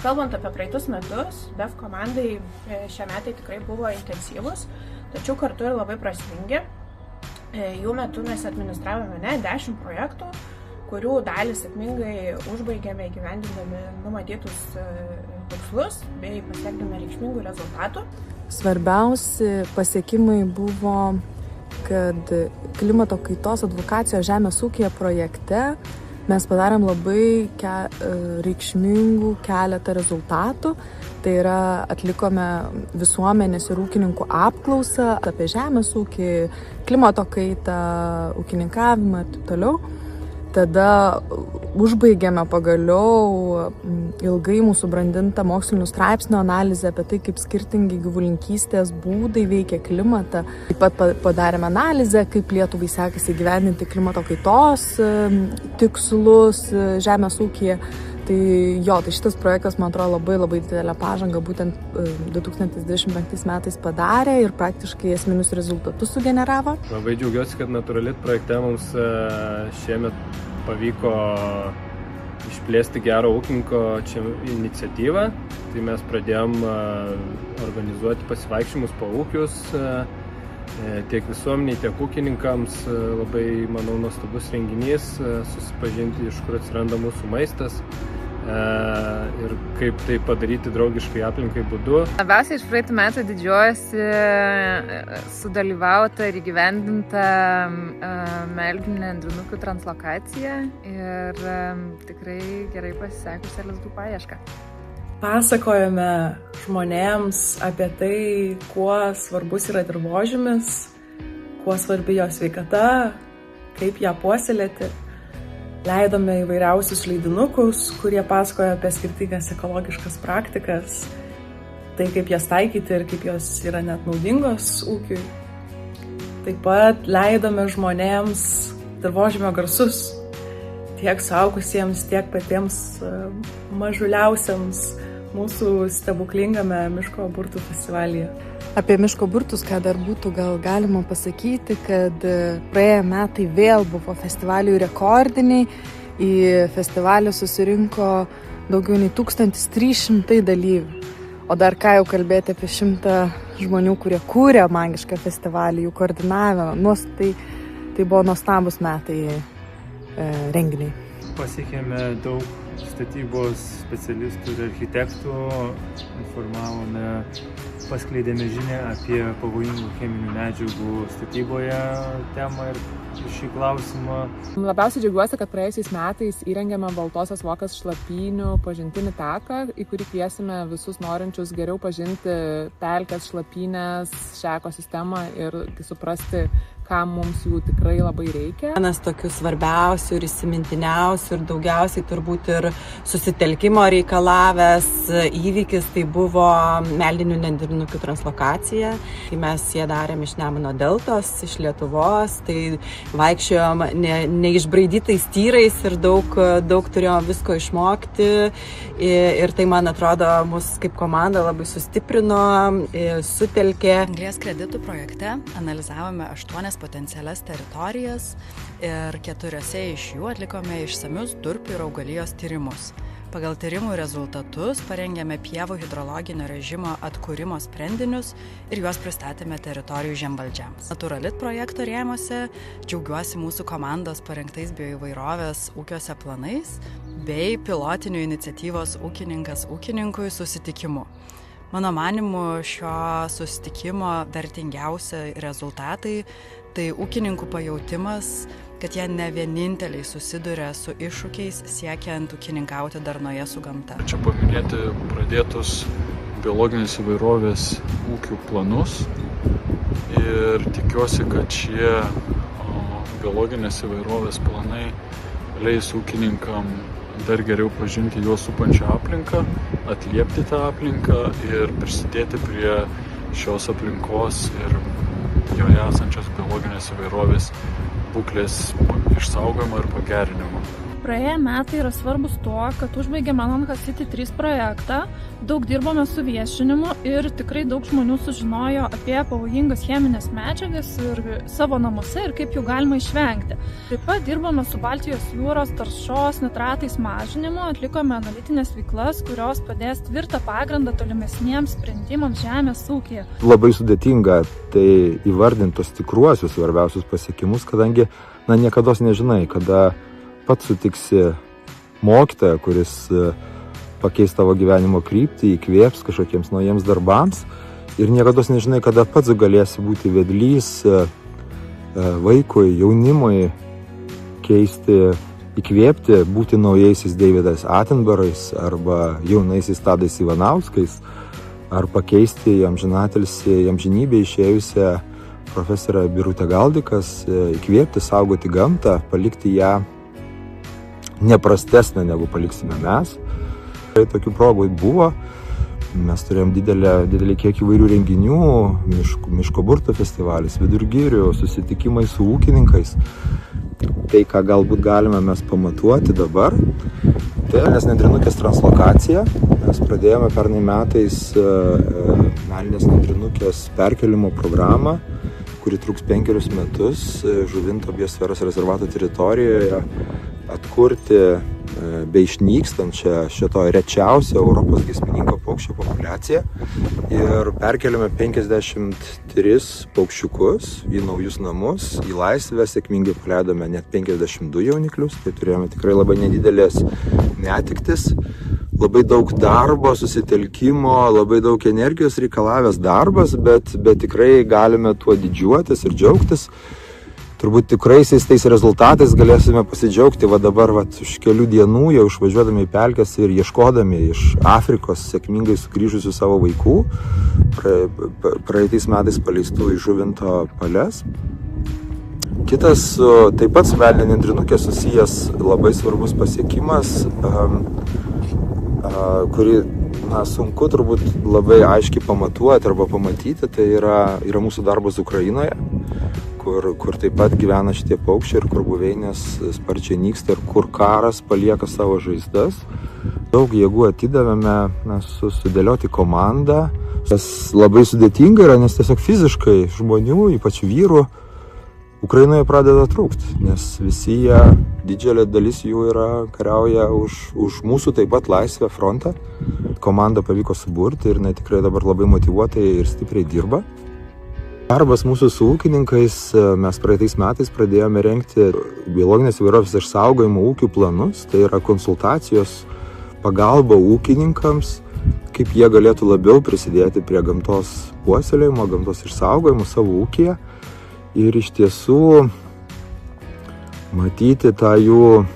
Kalbant apie praeitus metus, BEF komandai šie metai tikrai buvo intensyvus, tačiau kartu ir labai prasmingi. Jų metu mes administravome 10 projektų, kurių dalį sėkmingai užbaigėme įgyvendindami numatytus tikslus bei pasiekdami reikšmingų rezultatų. Svarbiausi pasiekimai buvo, kad klimato kaitos advokacijos žemės ūkyje projekte mes padarėm labai reikšmingų keletą rezultatų. Tai yra atlikome visuomenės ir ūkininkų apklausą apie žemės ūkį, klimato kaitą, ūkininkavimą ir taip toliau. Tada užbaigėme pagaliau ilgai mūsų brandintą mokslinių straipsnių analizę apie tai, kaip skirtingi gyvulininkystės būdai veikia klimatą. Taip pat padarėme analizę, kaip Lietuvai sekasi įgyvendinti klimato kaitos tikslus žemės ūkyje. Tai šitas projektas, man atrodo, labai didelę pažangą būtent 2025 metais padarė ir praktiškai esminius rezultatus sugeneravo. Labai džiaugiuosi, kad Naturalit projekte mums šiemet pavyko išplėsti gero ūkininko čia iniciatyvą. Tai mes pradėjom organizuoti pasivaikščiojimus po ūkius tiek visuomeniai, tiek ūkininkams. Labai, manau, nuostabus renginys, susipažinti, iš kur atsiranda mūsų maistas ir kaip tai padaryti draugiškai aplinkai būdu. Labiausiai iš praeitų metų didžiuojasi sudalyvauta ir įgyvendinta meldinių nendrinukių translokacija ir tikrai gerai pasisekusią lizdų paiešką. Pasakojame žmonėms apie tai, kuo svarbus yra dirvožemis, kuo svarbi jo sveikata, kaip ją puoselėti. Leidome įvairiausius leidinukus, kurie pasakoja apie skirtingas ekologiškas praktikas, tai kaip jas taikyti ir kaip jos yra net naudingos ūkiui. Taip pat leidome žmonėms dirvožemio garsus, tiek suaugusiems, tiek patiems mažuliausiams mūsų stebuklingame Miško burtų festivalyje. Apie Miško burtus, ką dar būtų gal galima pasakyti, kad praėję metai vėl buvo festivalių rekordiniai. Į festivalį susirinko daugiau nei 1300 dalyvių. O dar ką jau kalbėti apie 100 žmonių, kurie kūrė magišką festivalį, jų koordinavimą. Tai buvo nuostabus metai renginiai. Pasiekėme daug statybos specialistų ir architektų, informavome, paskleidėme žinią apie pavojingų cheminių medžiagų statyboje temą ir šį klausimą. Labiausiai džiaugiuosi, kad praėjusiais metais įrengėme Baltosios Vokės šlapynių pažintinį taką, į kurį kviesime visus norinčius geriau pažinti pelkes, šlapynės, šią ekosistemą ir suprasti, kam mums jų tikrai labai reikia. Vienas tokių svarbiausių ir įsimintiniausių ir daugiausiai turbūt ir susitelkimo reikalavęs įvykis tai buvo meldinių nendrinukių translokacija. Kai mes ją darėm iš Nemuno deltos, iš Lietuvos, tai vaikščiojom neišbraidytais tyrais ir daug turėjom visko išmokti. Ir tai, man atrodo, mus kaip komanda labai sustiprino, sutelkė. Anglies kreditų projekte analizavome 8 potencialias teritorijas ir 4 iš jų atlikome išsamius durpių ir augalijos tyrimus. Pagal tyrimų rezultatus parengėme pievų hidrologinio režimo atkūrimo sprendinius ir juos pristatėme teritorijų žemvaldžiams. Naturalit projekto rėmuose džiaugiuosi mūsų komandos parengtais bioįvairovės ūkiuose planais bei pilotinių iniciatyvos ūkininkas ūkininkui susitikimu. Mano manymu, šio susitikimo vertingiausi rezultatai tai ūkininkų pajautimas, kad jie ne vieninteliai susiduria su iššūkiais siekiant ūkininkauti darnoje su gamta. Čia paminėti pradėtus biologinės įvairovės ūkių planus ir tikiuosi, kad šie biologinės įvairovės planai leis ūkininkam dar geriau pažinti juos supančią aplinką, atliepti tą aplinką ir prisidėti prie šios aplinkos ir joje esančios biologinės įvairovės būklės išsaugojimo ir pagerinimo. Praėję metai yra svarbus tuo, kad užbaigėme Ananka City 3 projektą, daug dirbome su viešinimu ir tikrai daug žmonių sužinojo apie pavojingas cheminės medžiagas ir savo namuose ir kaip jų galima išvengti. Taip pat dirbome su Baltijos jūros taršos nitratais mažinimu, atlikome analitinės veiklas, kurios padės tvirtą pagrindą tolimesniems sprendimams žemės ūkyje. Labai sudėtinga tai įvardintos tikruosius svarbiausius pasiekimus, kadangi niekados nežinai, kada pats sutiksi mokytoją, kuris pakeis tavo gyvenimo kryptį, įkvėps kažkokiems naujiems darbams ir niekados nežinai, kada pats galėsi būti vedlys vaikui, jaunimui, keisti, įkvėpti, būti naujaisiais Davidais Attenborough'ais arba jaunaisiais Tadais Ivanauskais, ar pakeisti į amžinybę išėjusią profesorę Birutę Galdikas, įkvėpti, saugoti gamtą, palikti ją neprastesnė negu paliksime mes. Tokių progų buvo. Mes turėjom didelį kiekį įvairių renginių, miško burtų festivalis, vidurgirių, susitikimai su ūkininkais. Tai, ką galbūt galime mes pamatuoti dabar, tai Melinės nendrinukės translokacija. Mes pradėjome pernai metais Melinės nendrinukės perkelimo programą, kuri truks 5 metus Žuvinto biosferos rezervato teritorijoje, atkurti beišnykstančią šito rečiausią Europos giesmininko paukščio populiaciją ir perkeliame 53 paukščiukus į naujus namus, į laisvę, sėkmingai paleidome net 52 jauniklius, tai turėjome tikrai labai nedidelės netektis, labai daug darbo, susitelkimo, labai daug energijos reikalavęs darbas, bet tikrai galime tuo didžiuotis ir džiaugtis. Turbūt tikraisiais tais rezultatais galėsime pasidžiaugti dabar už kelių dienų, jau išvažiuodami į pelkes ir ieškodami iš Afrikos sėkmingai sugrįžusių savo vaikų, praeitais metais paleistų į Žuvinto pales. Kitas taip pat su Melinė nendrinukė susijęs labai svarbus pasiekimas, kurį sunku turbūt labai aiškiai pamatuoti arba pamatyti, tai yra mūsų darbas Ukrainoje, kur taip pat gyvena šitie paukščiai ir kur buveinės sparčiai nyksta ir kur karas palieka savo žaizdas. Daug jėgų atidavėme sudėlioti komandą. Tas labai sudėtinga yra, nes tiesiog fiziškai žmonių, ypač vyrų, Ukrainoje pradeda trūkti, nes visi jie, didžiulė dalis jų kariauja už mūsų taip pat laisvę frontą. Komandą pavyko suburti ir tikrai dabar labai motyvuotai ir stipriai dirba. Darbas mūsų su ūkininkais, mes praeitais metais pradėjome rengti biologinės įvairovės išsaugojimo ūkių planus, tai yra konsultacijos, pagalba ūkininkams, kaip jie galėtų labiau prisidėti prie gamtos puoselėjimo, gamtos išsaugojimo savo ūkyje. Ir iš tiesų matyti tą jų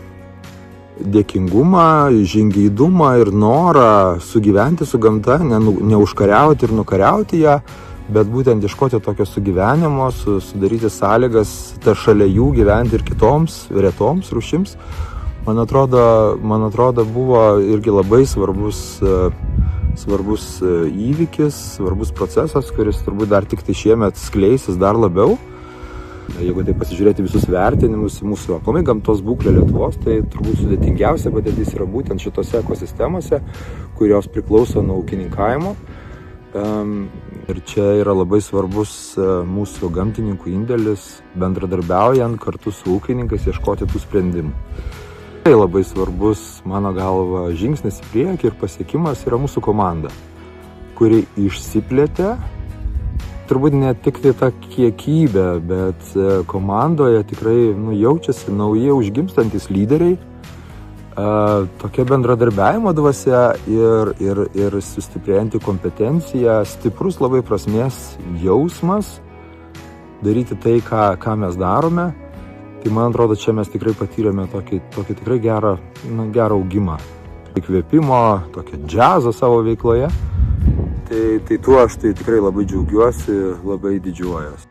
dėkingumą, žingeidumą ir norą sugyventi su gamta, neužkariauti ir nukariauti ją, bet būtent ieškoti tokio sugyvenimo, sudaryti sąlygas šalia jų gyventi ir kitoms retoms rūšims. Man atrodo buvo irgi labai svarbus įvykis, svarbus procesas, kuris turbūt dar tik tai šiemet skleisis dar labiau. Jeigu tai pasižiūrėti visus vertinimus į mūsų aplamai gamtos būklę Lietuvos, tai turbūt sudėtingiausia padėtis yra būtent šitose ekosistemose, kurios priklauso nuo ūkininkavimo. Ir čia yra labai svarbus mūsų gamtininkų indėlis, bendradarbiaujant kartu su ūkininkais ieškoti tų sprendimų. Tai labai svarbus, mano galva, žingsnis į priekį ir pasiekimas yra mūsų komanda, kuri išsiplėtė. Turbūt ne tik tai ta kiekybė, bet komandoje tikrai jaučiasi nauji užgimstantis lyderiai, tokia bendradarbiavimo dvasia ir sustiprėjanti kompetencija, stiprus labai prasmės jausmas, daryti tai, ką mes darome. Tai man atrodo, čia mes tikrai patyrėme tokį tikrai gerą augimą. Įkvėpimo, tokio džiazo savo veikloje. Tai tuo aš tikrai labai džiaugiuosi, labai didžiuojuosi.